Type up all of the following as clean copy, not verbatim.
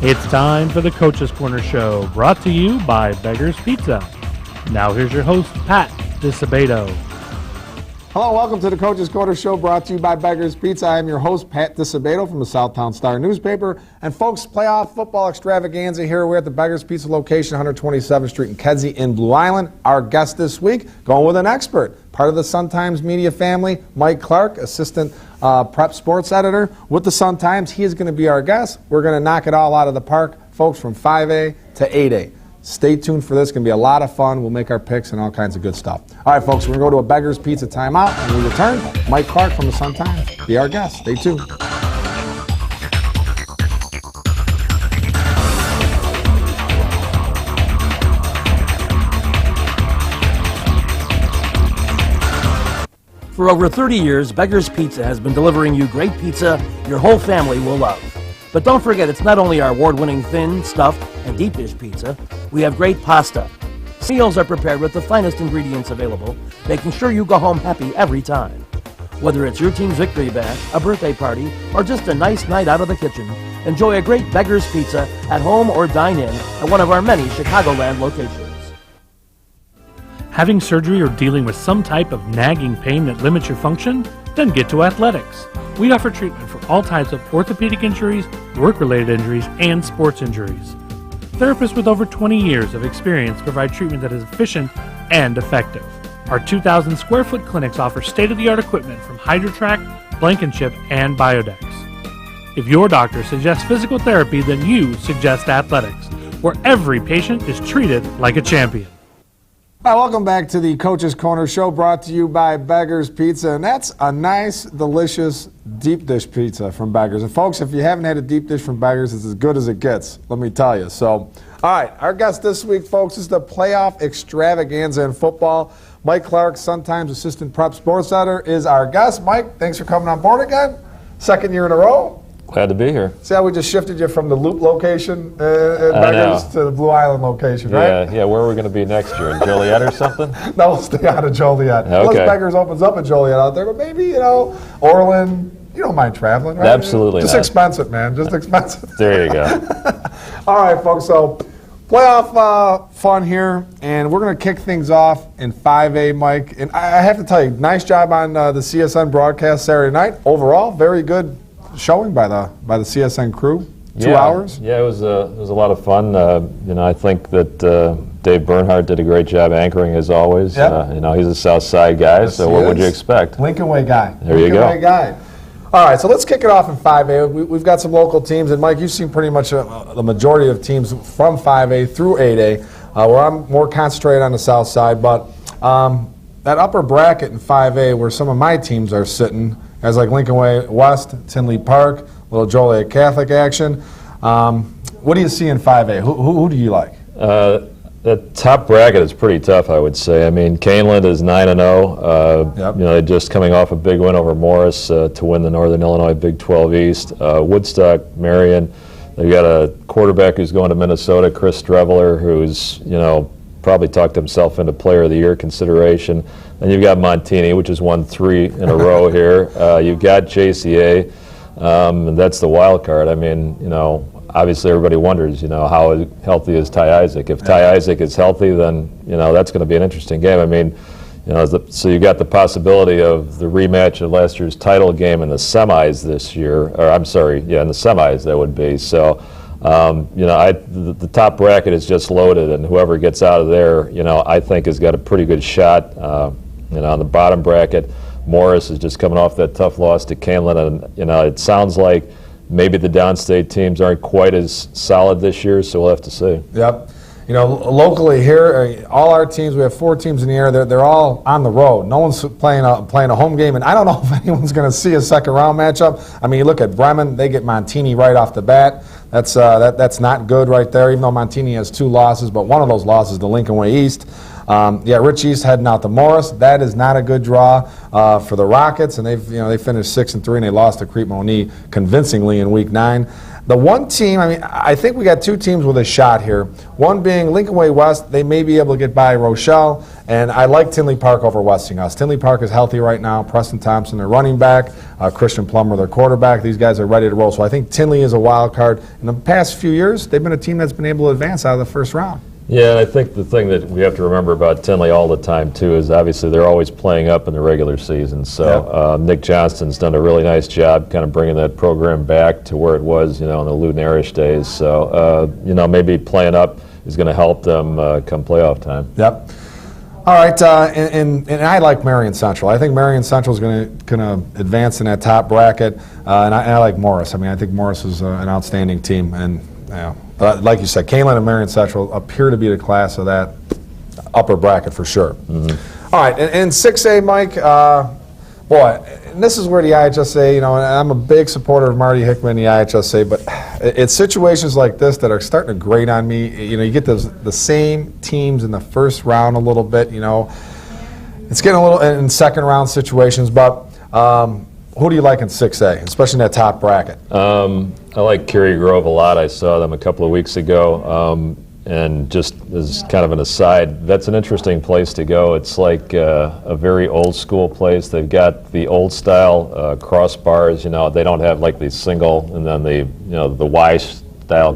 It's time for the Coach's Corner Show, brought to you by Beggar's Pizza. Now here's your host, Pat DiSabato. Hello, welcome to the Coach's Corner Show, brought to you by Beggar's Pizza. I am your host, Pat DiSabato from the Southtown Star newspaper. And folks, playoff football extravaganza here. We're at the Beggar's Pizza location, 127th Street in Kedzie in Blue Island. Our guest this week, going with an expert, part of the Sun-Times media family, Mike Clark, assistant prep sports editor with the Sun-Times. He is going to be our guest. We're going to knock it all out of the park, folks, from 5A to 8A. Stay tuned for this. It's going to be a lot of fun. We'll make our picks and all kinds of good stuff. All right, folks, we're going to go to a Beggar's Pizza timeout. When we return, Mike Clark from the Sun-Times be our guest. Stay tuned. For over 30 years, Beggar's Pizza has been delivering you great pizza your whole family will love. But don't forget, it's not only our award-winning thin, stuffed, and deep dish pizza. We have great pasta. Meals are prepared with the finest ingredients available, making sure you go home happy every time. Whether it's your team's victory bash, a birthday party, or just a nice night out of the kitchen, enjoy a great Beggar's Pizza at home or dine in at one of our many Chicagoland locations. Having surgery or dealing with some type of nagging pain that limits your function? Then get to Athletics. We offer treatment for all types of orthopedic injuries, work-related injuries, and sports injuries. Therapists with over 20 years of experience provide treatment that is efficient and effective. Our 2,000 square foot clinics offer state-of-the-art equipment from HydroTrack, Blankenship, and Biodex. If your doctor suggests physical therapy, then you suggest Athletics, where every patient is treated like a champion. Hi, welcome back to the Coach's Corner Show, brought to you by Beggar's Pizza. And that's a nice, delicious deep dish pizza from Beggar's. And folks, if you haven't had a deep dish from Beggar's, it's as good as it gets, let me tell you. So, all right, our guest this week, folks, is the playoff extravaganza in football. Mike Clark, Sun-Times assistant prep sports editor, is our guest. Mike, thanks for coming on board again. Second year in a row. Glad to be here. See how we just shifted you from the Loop location at Beggar's to the Blue Island location, right? Yeah. Where are we going to be next year? In Joliet or something? No, we'll stay out of Joliet. Okay. Unless Beggar's opens up at Joliet out there, but maybe, Orland, you don't mind traveling, right? Absolutely Just not. expensive, man. Just expensive. There you go. All right, folks. So playoff fun here, and we're going to kick things off in 5A, Mike. And I have to tell you, nice job on the CSN broadcast Saturday night. Overall, very good showing by the CSN crew. 2 hours. Yeah, it was a lot of fun. I think that Dave Bernhardt did a great job anchoring as always. Yep. He's a South Side guy, Yes, so he what is. would you expect? Lincoln Way guy. There you go. Lincoln Way guy. All right, so let's kick it off in 5A. We've got some local teams, and Mike, you've seen pretty much the majority of teams from 5A through 8A, where I'm more concentrated on the South Side. But that upper bracket in 5A, where some of my teams are sitting, as like Lincoln Way West, Tinley Park, little Joliet Catholic action. What do you see in 5A? Who do you like? The top bracket is pretty tough, I would say. I mean, Caneland is 9-0. Yep. They're just coming off a big win over Morris to win the Northern Illinois Big 12 East. Woodstock, Marion, they've got a quarterback who's going to Minnesota, Chris Streveler, who's, probably talked himself into Player of the Year consideration. Then you've got Montini, which has won 3 in a row here. You've got JCA, and that's the wild card. I mean, obviously everybody wonders, how healthy is Ty Isaac. If Ty Isaac is healthy, then, that's going to be an interesting game. I mean, so you got the possibility of the rematch of last year's title game in the semis this year, or I'm sorry, in the semis that would be. So, the top bracket is just loaded, and whoever gets out of there, I think has got a pretty good shot. On the bottom bracket, Morris is just coming off that tough loss to Caneland, and, it sounds like maybe the downstate teams aren't quite as solid this year, so we'll have to see. Yep. Locally here, all our teams, we have 4 teams in the air. They're all on the road. No one's playing a home game, and I don't know if anyone's going to see a second round matchup. I mean, you look at Bremen; they get Montini right off the bat. That's not good right there. Even though Montini has 2 losses, but one of those losses to Lincoln Way East. Rich East heading out to Morris. That is not a good draw for the Rockets, and they finished 6-3, and they lost to Crete Monee convincingly in Week 9. The one team, I mean, I think we got two teams with a shot here. One being Lincoln Way West. They may be able to get by Rochelle, and I like Tinley Park over Westinghouse. Tinley Park is healthy right now. Preston Thompson, their running back. Christian Plummer, their quarterback. These guys are ready to roll. So I think Tinley is a wild card. In the past few years, they've been a team that's been able to advance out of the first round. Yeah, and I think the thing that we have to remember about Tinley all the time, too, is obviously they're always playing up in the regular season. So Nick Johnston's done a really nice job kind of bringing that program back to where it was, in the Lutnerish days. So, maybe playing up is going to help them come playoff time. Yep. All right, and I like Marion Central. I think Marion Central is going to advance in that top bracket, and I like Morris. I mean, I think Morris is an outstanding team, and like you said, Kaneland and Marion Central appear to be the class of that upper bracket for sure. Mm-hmm. All right, and 6A, Mike, and this is where the IHSA, and I'm a big supporter of Marty Hickman, the IHSA, but it's situations like this that are starting to grate on me. You get the same teams in the first round a little bit, It's getting a little in second round situations, but who do you like in 6A, especially in that top bracket? I like Cary Grove a lot. I saw them a couple of weeks ago. And just as kind of an aside, that's an interesting place to go. It's like a very old school place. They've got the old style crossbars. They don't have like the single and then the Y style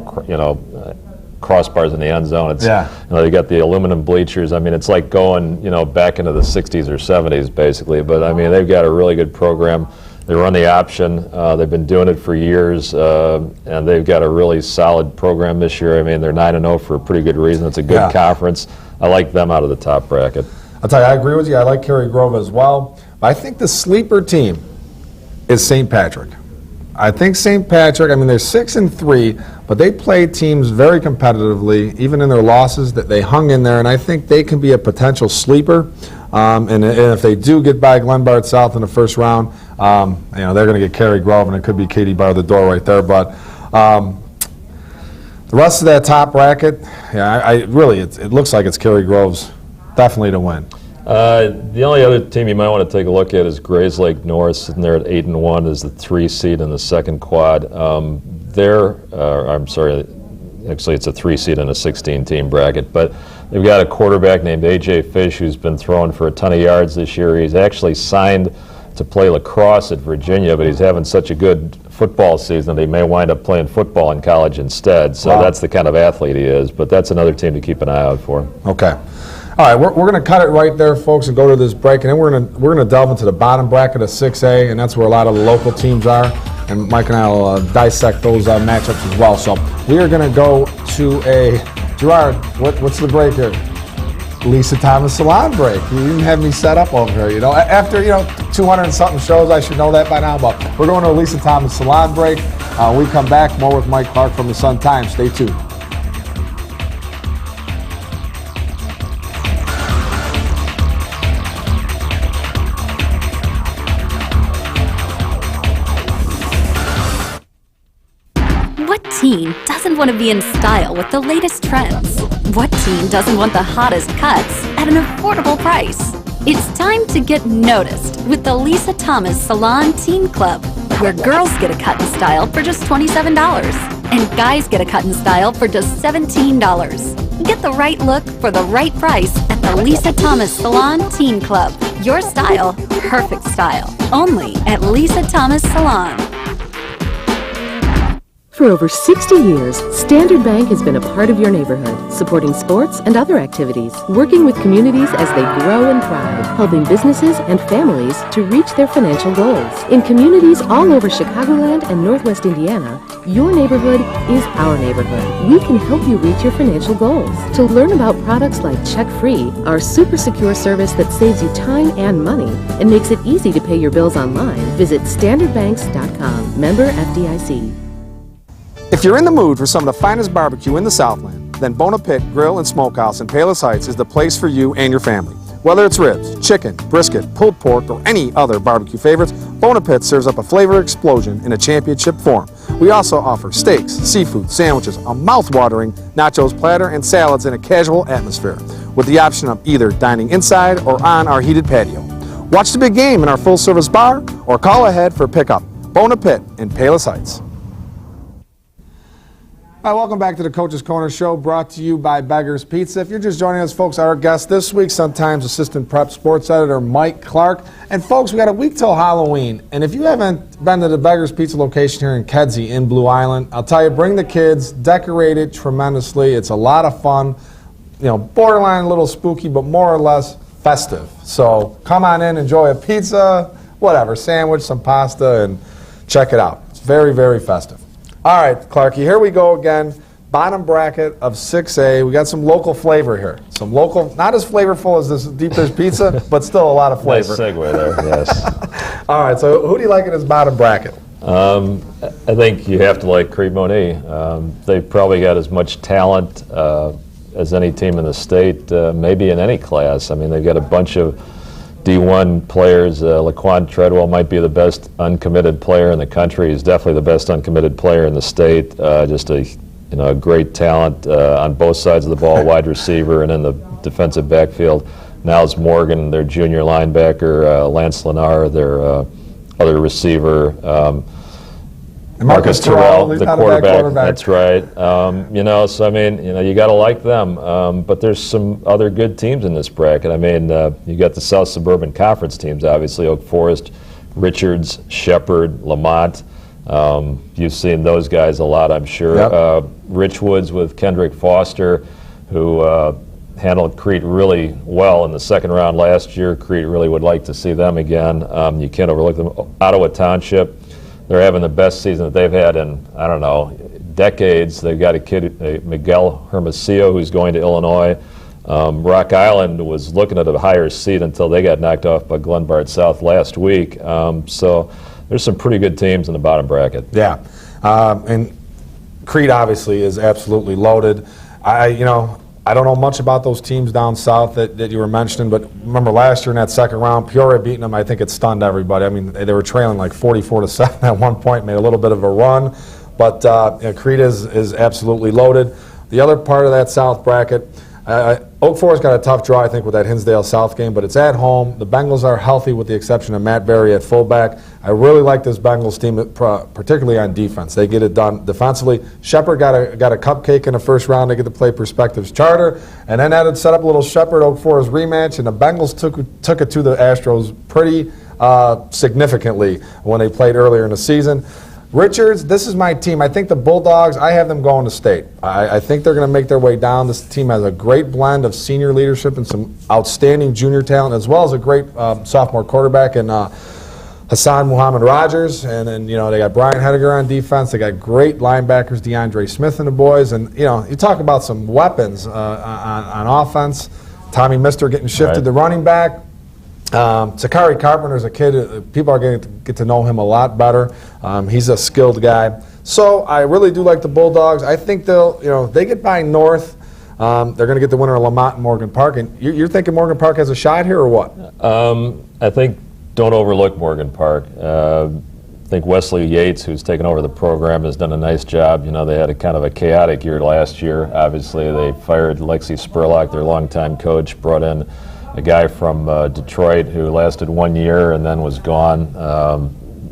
crossbars in the end zone. It's they got the aluminum bleachers. I mean, it's like going back into the 60s or 70s basically. But I mean, they've got a really good program. They run the option. They've been doing it for years, and they've got a really solid program this year. I mean, they're 9-0 for a pretty good reason. It's a good conference. I like them out of the top bracket. I'll tell you, I agree with you. I like Cary Grove as well. But I think the sleeper team is St. Patrick. I think St. Patrick, I mean, they're 6-3, but they play teams very competitively, even in their losses, that they hung in there, and I think they can be a potential sleeper. And if they do get by Glenbard South in the first round, they're going to get Cary Grove, and it could be Katie bar the door right there. But the rest of that top bracket, it looks like it's Cary Grove's definitely to win. The only other team you might want to take a look at is Grayslake North, sitting there at 8-1 as the 3 seed in the second quad. Actually it's a 3 seed in a 16-team bracket, but they've got a quarterback named A.J. Fish who's been throwing for a ton of yards this year. He's actually signed to play lacrosse at Virginia, but he's having such a good football season that he may wind up playing football in college instead. So that's the kind of athlete he is, but that's another team to keep an eye out for. Okay. All right, we're going to cut it right there, folks, and go to this break, and then we're going to delve into the bottom bracket of 6A, and that's where a lot of the local teams are. And Mike and I will dissect those matchups as well. So we are going to go to a Gerard. What's the break here? Lisa Thomas Salon break. You didn't have me set up over here. After 200 and something shows, I should know that by now. But we're going to a Lisa Thomas Salon break. We come back more with Mike Clark from the Sun Times. Stay tuned. What teen doesn't want to be in style with the latest trends? What teen doesn't want the hottest cuts at an affordable price? It's time to get noticed with the Lisa Thomas Salon Teen Club, where girls get a cut in style for just $27 and guys get a cut in style for just $17. Get the right look for the right price at the Lisa Thomas Salon Teen Club. Your style, perfect style. Only at Lisa Thomas Salon. For over 60 years, Standard Bank has been a part of your neighborhood, supporting sports and other activities, working with communities as they grow and thrive, helping businesses and families to reach their financial goals. In communities all over Chicagoland and Northwest Indiana, your neighborhood is our neighborhood. We can help you reach your financial goals. To learn about products like Check Free, our super secure service that saves you time and money and makes it easy to pay your bills online, visit standardbanks.com. Member FDIC. If you're in the mood for some of the finest barbecue in the Southland, then Bona Pit Grill and Smokehouse in Palos Heights is the place for you and your family. Whether it's ribs, chicken, brisket, pulled pork, or any other barbecue favorites, Bona Pit serves up a flavor explosion in a championship form. We also offer steaks, seafood, sandwiches, a mouth-watering nachos platter, and salads in a casual atmosphere, with the option of either dining inside or on our heated patio. Watch the big game in our full-service bar or call ahead for pickup. Bona Pit in Palos Heights. Hi, welcome back to the Coach's Corner Show, brought to you by Beggar's Pizza. If you're just joining us, folks, our guest this week, sometimes assistant prep sports editor Mike Clark. And folks, we got a week till Halloween. And if you haven't been to the Beggar's Pizza location here in Kedzie in Blue Island, I'll tell you, bring the kids, decorate it tremendously. It's a lot of fun, you know, borderline a little spooky, but more or less festive. So come on in, enjoy a pizza, whatever, sandwich, some pasta, and check it out. It's very, very festive. All right, Clarky, here we go again. Bottom bracket of 6A. We got some local flavor here. Some local, not as flavorful as this deep dish pizza, but still a lot of flavor. Nice segue there, yes. All right, so who do you like in this bottom bracket? I think you have to like Crete-Monee. They've probably got as much talent as any team in the state, maybe in any class. I mean, they've got a bunch of D1 players. Laquan Treadwell might be the best uncommitted player in the country. He's definitely the best uncommitted player in the state. Just a great talent on both sides of the ball, wide receiver and in the defensive backfield. Niles Morgan, their junior linebacker, Lance Lenar, their other receiver. And Marcus Terrell, the quarterback. That's right. So I mean, you got to like them. But there's some other good teams in this bracket. I mean, you got the South Suburban Conference teams, obviously, Oak Forest, Richards, Shepherd, Lamont. You've seen those guys a lot, I'm sure. Yep. Rich Woods with Kendrick Foster, who handled Crete really well in the second round last year. Crete really would like to see them again. You can't overlook them. Ottawa Township. They're having the best season that they've had in, I don't know, decades. They've got a kid, Miguel Hermosillo, who's going to Illinois. Rock Island was looking at a higher seed until they got knocked off by Glenbard South last week. So there's some pretty good teams in the bottom bracket. Yeah, and Crete obviously is absolutely loaded. I don't know much about those teams down south that you were mentioning, but remember last year in that second round, Peoria beating them. I think it stunned everybody. I mean, they were trailing like 44-7 at one point, made a little bit of a run, but Crete is absolutely loaded. The other part of that south bracket, Oak Forest got a tough draw, I think, with that Hinsdale South game, but it's at home. The Bengals are healthy with the exception of Matt Berry at fullback. I really like this Bengals team, particularly on defense. They get it done defensively. Shepherd got a cupcake in the first round. They get to play Perspectives Charter, and then that had set up a little Shepherd-Oak Forest rematch, and the Bengals took it to the Astros pretty significantly when they played earlier in the season. Richards, this is my team. I think the Bulldogs, I have them going to state. I think they're going to make their way down. This team has a great blend of senior leadership and some outstanding junior talent, as well as a great sophomore quarterback in Hassan Muhammad Rogers. And then, they got Brian Hediger on defense. They got great linebackers, DeAndre Smith and the boys. And, you talk about some weapons on offense. Tommy Mister getting shifted to running back. Sakari Carpenter's a kid. People are going to get to know him a lot better. He's a skilled guy. So I really do like the Bulldogs. I think they get by North. They're going to get the winner of Lamont and Morgan Park. And you're thinking Morgan Park has a shot here or what? I think don't overlook Morgan Park. I think Wesley Yates, who's taken over the program, has done a nice job. They had a kind of a chaotic year last year. Obviously, they fired Lexi Spurlock, their longtime coach, brought in a guy from Detroit who lasted 1 year and then was gone.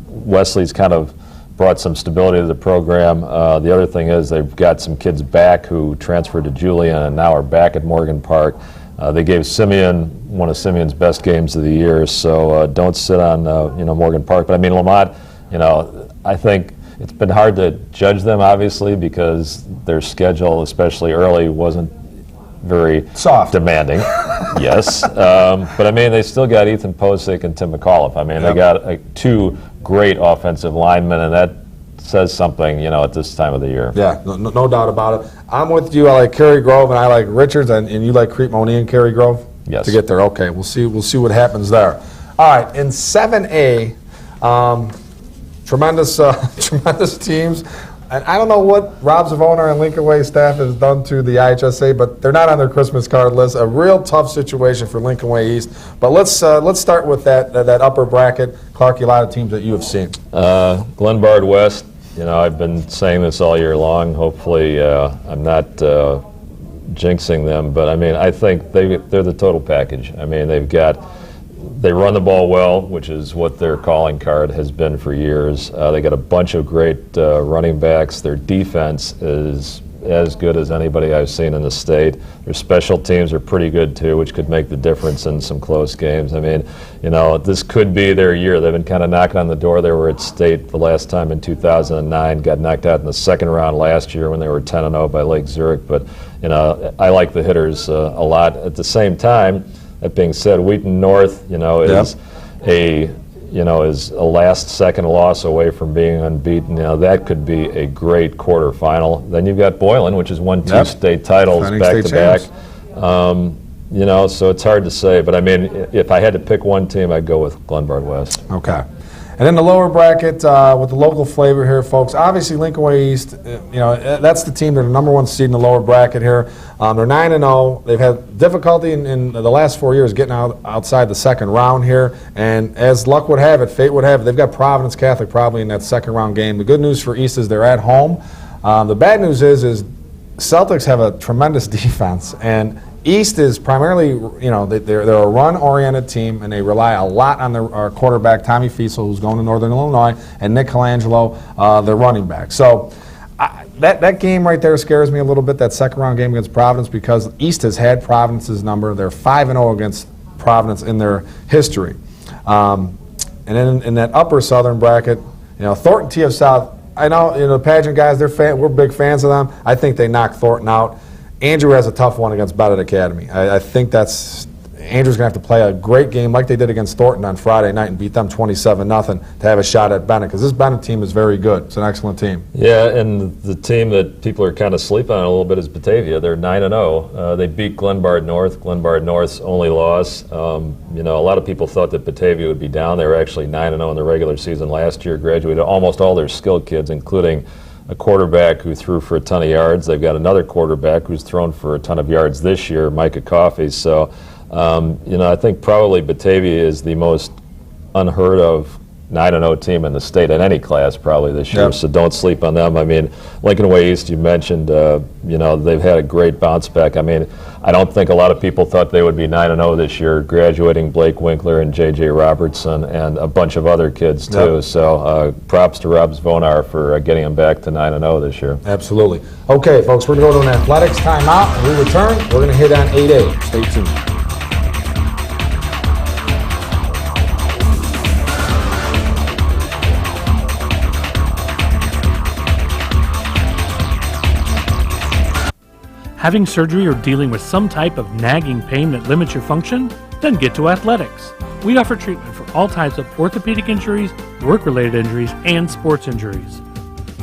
Wesley's kind of brought some stability to the program. The other thing is they've got some kids back who transferred to Julian and now are back at Morgan Park. They gave Simeon one of Simeon's best games of the year, so don't sit on Morgan Park. But I mean, Lamont, I think it's been hard to judge them, obviously, because their schedule, especially early, wasn't very soft, demanding. Yes, but I mean, they still got Ethan Posick and Tim McAuliffe. I mean, they got two great offensive linemen, and that says something, at this time of the year. Yeah, no doubt about it. I'm with you. I like Cary Grove, and I like Richards, and you like Crete-Monee and Cary Grove. Yes. To get there. Okay, we'll see what happens there. All right, in 7A, tremendous teams. And I don't know what Rob Zavona and Lincoln Way staff has done to the IHSA, but they're not on their Christmas card list. A real tough situation for Lincoln Way East. But let's start with that upper bracket. Clarky, a lot of teams that you have seen. Glenbard West. I've been saying this all year long. Hopefully, I'm not jinxing them, but I mean, I think they're the total package. I mean, they've got They run the ball well, which is what their calling card has been for years. They got a bunch of great running backs. Their defense is as good as anybody I've seen in the state. Their special teams are pretty good too, which could make the difference in some close games. I mean, this could be their year. They've been kind of knocking on the door. They were at state the last time in 2009, got knocked out in the second round last year when they were 10-0 by Lake Zurich. But, I like the Hitters a lot. At the same time, that being said, Wheaton North, is a last-second loss away from being unbeaten. That could be a great quarterfinal. Then you've got Boylan, which has won two state titles back-to-back. So it's hard to say. But, I mean, if I had to pick one team, I'd go with Glenbard West. Okay. And in the lower bracket, with the local flavor here, folks, obviously Lincoln Way East, that's the team. They're the number one seed in the lower bracket here. They're 9-0. They've had difficulty in the last 4 years getting outside the second round here. And as luck would have it, fate would have it, they've got Providence Catholic probably in that second round game. The good news for East is they're at home. The bad news is Celtics have a tremendous defense, and East is primarily, they're a run-oriented team, and they rely a lot on their quarterback, Tommy Fiesel, who's going to Northern Illinois, and Nick Colangelo, their running back. So that game right there scares me a little bit, that second-round game against Providence, because East has had Providence's number. They're 5-0 against Providence in their history. And then in that upper southern bracket, Thornton TF South, I know, the pageant guys, we're big fans of them. I think they knocked Thornton out. Andrew has a tough one against Bennett Academy. I think Andrew's going to have to play a great game like they did against Thornton on Friday night and beat them 27-0 to have a shot at Bennett, because this Bennett team is very good. It's an excellent team. Yeah, and the team that people are kind of sleeping on a little bit is Batavia. They're 9-0. They beat Glenbard North. Glenbard North's only loss. A lot of people thought that Batavia would be down. They were actually 9-0 in the regular season last year, graduated almost all their skilled kids, including a quarterback who threw for a ton of yards. They've got another quarterback who's thrown for a ton of yards this year, Micah Coffey. So, I think probably Batavia is the most unheard of 9-0 team in the state in any class probably this year. Yep. So don't sleep on them. I mean, Lincoln Way East, you mentioned, they've had a great bounce back. I mean, I don't think a lot of people thought they would be 9-0 this year, graduating Blake Winkler and J.J. Robertson and a bunch of other kids too. Yep. So props to Rob Zvonar for getting them back to 9-0 this year. Absolutely. Okay, folks, we're going to go to an athletics timeout. When we return, we're going to hit on 8A. Stay tuned. Having surgery or dealing with some type of nagging pain that limits your function? Then get to Athletics. We offer treatment for all types of orthopedic injuries, work-related injuries, and sports injuries.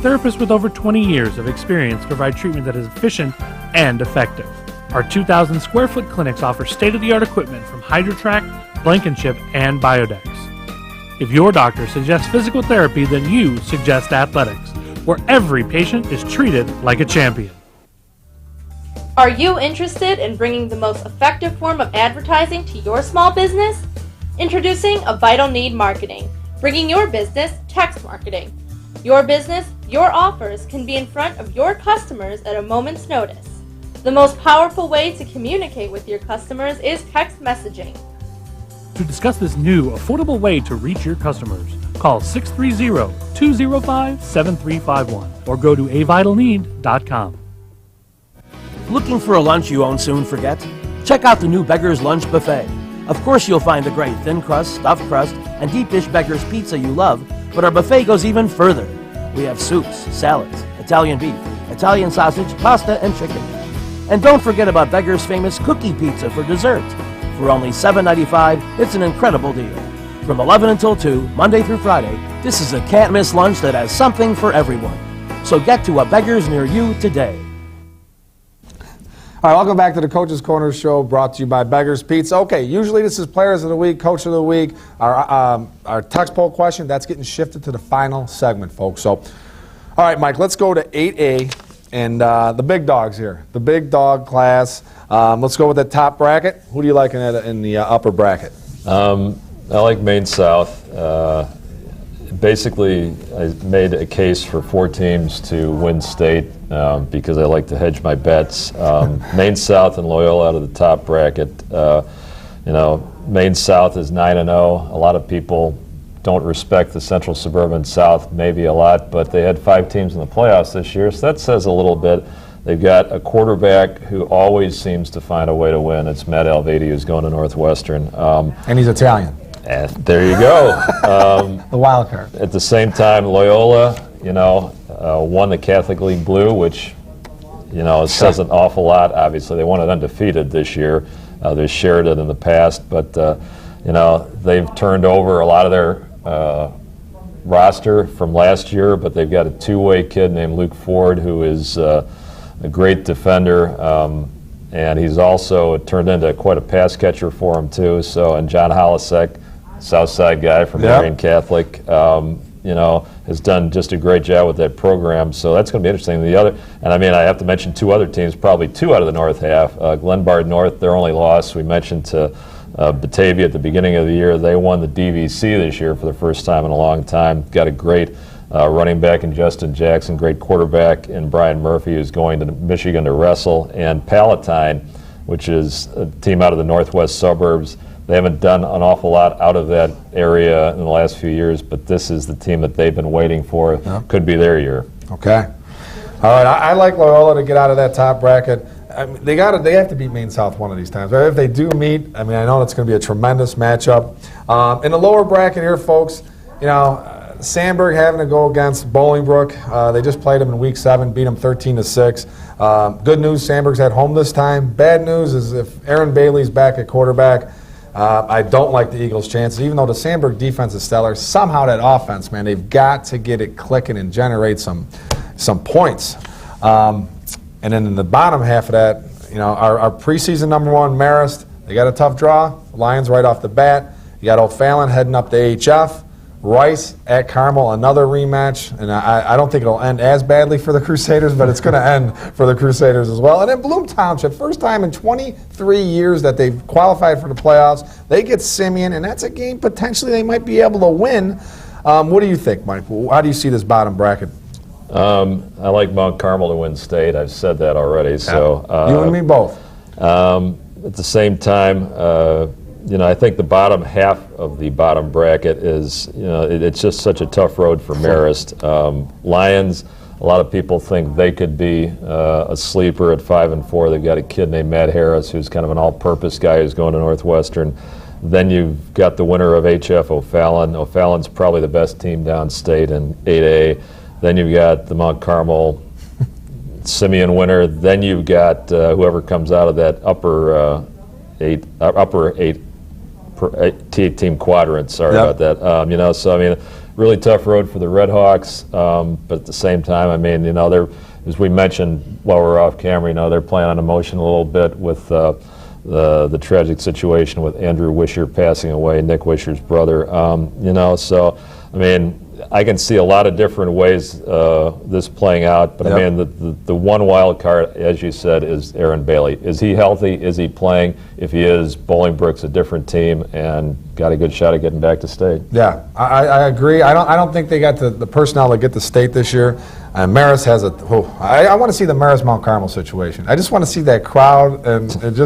Therapists with over 20 years of experience provide treatment that is efficient and effective. Our 2,000 square foot clinics offer state-of-the-art equipment from HydroTrack, Blankenship, and Biodex. If your doctor suggests physical therapy, then you suggest Athletics, where every patient is treated like a champion. Are you interested in bringing the most effective form of advertising to your small business? Introducing A Vital Need Marketing, bringing your business text marketing. Your business, your offers can be in front of your customers at a moment's notice. The most powerful way to communicate with your customers is text messaging. To discuss this new, affordable way to reach your customers, call 630-205-7351 or go to avitalneed.com. Looking for a lunch you won't soon forget? Check out the new Beggar's Lunch Buffet. Of course you'll find the great thin crust, stuffed crust, and deep dish Beggar's pizza you love, but our buffet goes even further. We have soups, salads, Italian beef, Italian sausage, pasta, and chicken. And don't forget about Beggar's famous cookie pizza for dessert. For only $7.95, it's an incredible deal. From 11 until 2, Monday through Friday, this is a can't-miss lunch that has something for everyone. So get to a Beggar's near you today. All right, welcome back to the Coach's Corner Show, brought to you by Beggar's Pizza. Okay, usually this is Players of the Week, Coach of the Week. Our text poll question, that's getting shifted to the final segment, folks. So, all right, Mike, let's go to 8A and the big dogs here, the big dog class. Let's go with the top bracket. Who do you like in the upper bracket? I like Maine South. Basically, I made a case for 4 teams to win state because I like to hedge my bets. Maine South and Loyola out of the top bracket. Maine South is 9-0. A lot of people don't respect the Central Suburban South maybe a lot, but they had 5 teams in the playoffs this year, so that says a little bit. They've got a quarterback who always seems to find a way to win. It's Matt Alvedi, who's going to Northwestern. And he's Italian. And there you go. The wild card. At the same time, Loyola, won the Catholic League Blue, which, says an awful lot. Obviously, they won it undefeated this year. They shared it in the past, but, they've turned over a lot of their roster from last year, but they've got a 2-way kid named Luke Ford, who is a great defender, and he's also turned into quite a pass catcher for him too. So, and John Holisek, Southside guy from Marian Catholic, has done just a great job with that program. So that's going to be interesting. I have to mention 2 other teams, probably 2 out of the North half. Glenbard North, their only loss we mentioned to Batavia at the beginning of the year. They won the DVC this year for the first time in a long time. Got a great running back in Justin Jackson, great quarterback in Brian Murphy, who's going to Michigan to wrestle, and Palatine, which is a team out of the northwest suburbs. They haven't done an awful lot out of that area in the last few years, but this is the team that they've been waiting for. Yep. Could be their year. Okay. All right. I like Loyola to get out of that top bracket. They have to beat Maine South one of these times. If they do meet, I know it's going to be a tremendous matchup. In the lower bracket here, folks, Sandburg having to go against Bolingbrook. They just played them in Week 7, beat them 13-6. Good news, Sandburg's at home this time. Bad news is if Aaron Bailey's back at quarterback, I don't like the Eagles' chances. Even though the Sandburg defense is stellar, somehow that offense, man, they've got to get it clicking and generate some points. And then in the bottom half of that, our preseason number 1, Marist, they got a tough draw. Lions right off the bat. You got O'Fallon heading up to HF. Rice at Carmel, another rematch, and I don't think it'll end as badly for the Crusaders, but it's going to end for the Crusaders as well. And then Bloom Township, first time in 23 years that they've qualified for the playoffs. They get Simeon, and that's a game potentially they might be able to win. What do you think, Mike? How do you see this bottom bracket? I like Mount Carmel to win state. I've said that already. Yeah. So you and me both. At the same time, I think the bottom half of the bottom bracket is, it's just such a tough road for Marist. Lions, a lot of people think they could be a sleeper at 5-4. They've got a kid named Matt Harris, who's kind of an all-purpose guy who's going to Northwestern. Then you've got the winner of HF, O'Fallon. O'Fallon's probably the best team downstate in 8A. Then you've got the Mount Carmel Simeon winner. Then you've got whoever comes out of that upper eight team quadrant. Sorry about that. So really tough road for the Red Hawks. But at the same time, they're, as we mentioned while we're off camera, they're playing on emotion a little bit with the tragic situation with Andrew Wisher passing away, Nick Wisher's brother. So I can see a lot of different ways this playing out, but the one wild card, as you said, is Aaron Bailey. Is he healthy? Is he playing? If he is, Bolingbrook's a different team and got a good shot at getting back to state. Yeah, I agree. I don't think they got the personnel to get to state this year. Marist has I want to see the Marist Mount Carmel situation. I just want to see that crowd, and it's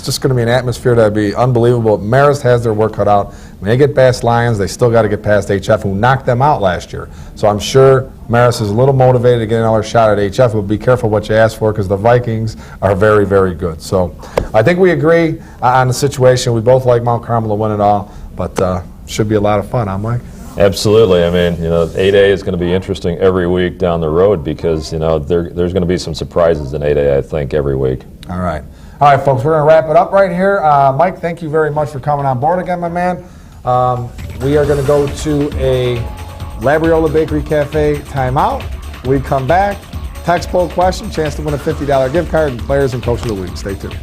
just going to be an atmosphere that'd be unbelievable. Marist has their work cut out. When they get past Lions, they still got to get past HF, who knocked them out last year. So I'm sure Marist is a little motivated to get another shot at HF. But be careful what you ask for, because the Vikings are very, very good. So I think we agree on the situation. We both like Mount Carmel to win it all, but should be a lot of fun, huh, Mike? Absolutely. 8A is going to be interesting every week down the road, because there's going to be some surprises in 8A, I think, every week. All right, folks, we're going to wrap it up right here. Mike, thank you very much for coming on board again, my man. We are going to go to a Labriola Bakery Cafe timeout. We come back, text poll question, chance to win a $50 gift card, and players and coach of the week. Stay tuned.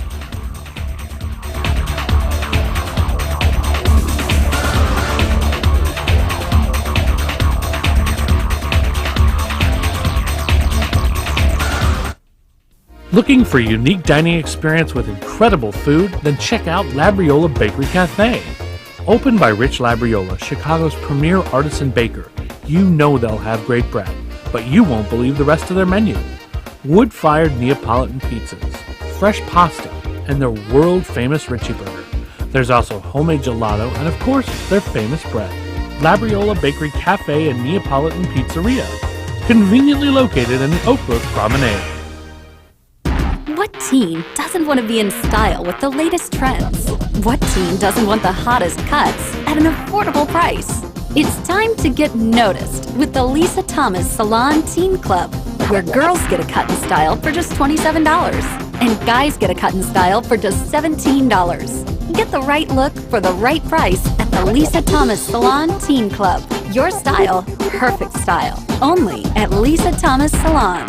Looking for a unique dining experience with incredible food? Then check out Labriola Bakery Cafe. Opened by Rich Labriola, Chicago's premier artisan baker, you know they'll have great bread, but you won't believe the rest of their menu. Wood-fired Neapolitan pizzas, fresh pasta, and their world-famous Richie Burger. There's also homemade gelato and, of course, their famous bread. Labriola Bakery Cafe and Neapolitan Pizzeria, conveniently located in the Oakbrook Promenade. What teen doesn't want to be in style with the latest trends? What teen doesn't want the hottest cuts at an affordable price? It's time to get noticed with the Lisa Thomas Salon Teen Club, where girls get a cut in style for just $27 and guys get a cut in style for just $17. Get the right look for the right price at the Lisa Thomas Salon Teen Club. Your style, perfect style. Only at Lisa Thomas Salon.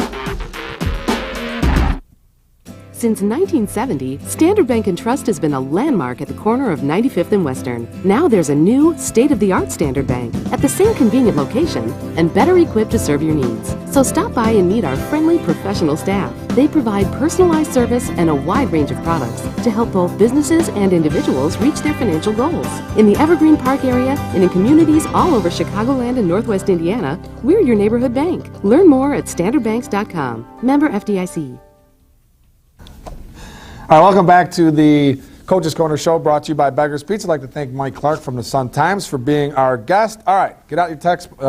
Since 1970, Standard Bank & Trust has been a landmark at the corner of 95th and Western. Now there's a new, state-of-the-art Standard Bank at the same convenient location and better equipped to serve your needs. So stop by and meet our friendly professional staff. They provide personalized service and a wide range of products to help both businesses and individuals reach their financial goals. In the Evergreen Park area and in communities all over Chicagoland and Northwest Indiana, we're your neighborhood bank. Learn more at standardbanks.com. Member FDIC. All right, welcome back to the Coach's Corner Show, brought to you by Beggar's Pizza. I'd like to thank Mike Clark from the Sun-Times for being our guest. All right, get out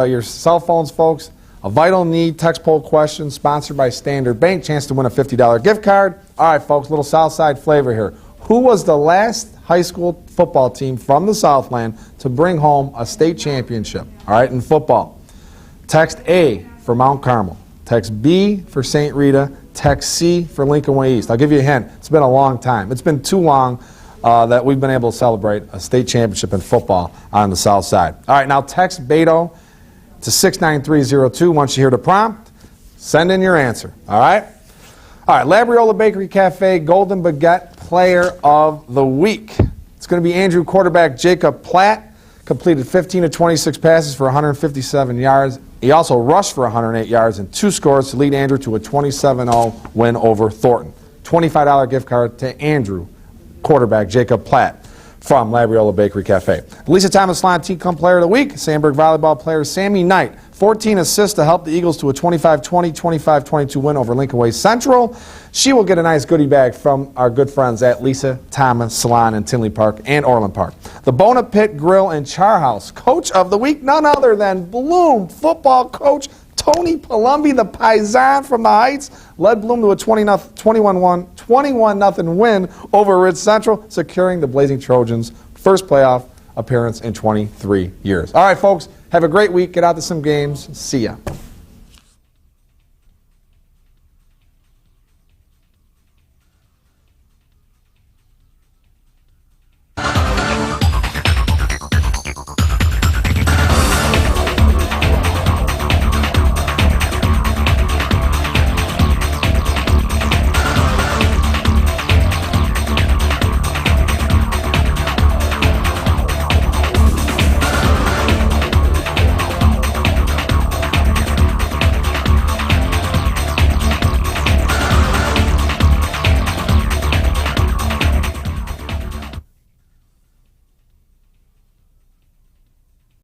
your cell phones, folks. A vital need text poll question sponsored by Standard Bank. Chance to win a $50 gift card. All right, folks, little Southside flavor here. Who was the last high school football team from the Southland to bring home a state championship? All right, in football. Text A for Mount Carmel. Text B for St. Rita. Text C for Lincoln Way East. I'll give you a hint. It's been a long time. It's been too long that we've been able to celebrate a state championship in football on the South Side. All right, now text Beto to 69302. Once you hear the prompt, send in your answer. All right? All right, Labriola Bakery Cafe Golden Baguette Player of the Week. It's going to be Andrew quarterback Jacob Platt. Completed 15 of 26 passes for 157 yards. He also rushed for 108 yards and 2 scores to lead Andrew to a 27-0 win over Thornton. $25 gift card to Andrew, quarterback Jacob Platt from Labriola Bakery Cafe. Lisa Thomas Salon Teen Club Player of the Week, Sandburg volleyball player Sammy Knight. 14 assists to help the Eagles to a 25-20, 25-22 win over Lincoln Way Central. She will get a nice goodie bag from our good friends at Lisa Thomas Salon in Tinley Park and Orland Park. The Bona Pit Grill and Char House Coach of the Week, none other than Bloom football coach Tony Palumbi, the Paisan from the Heights, led Bloom to a 21-0 win over Ridge Central, securing the Blazing Trojans' first playoff appearance in 23 years. All right, folks, have a great week. Get out to some games. See ya.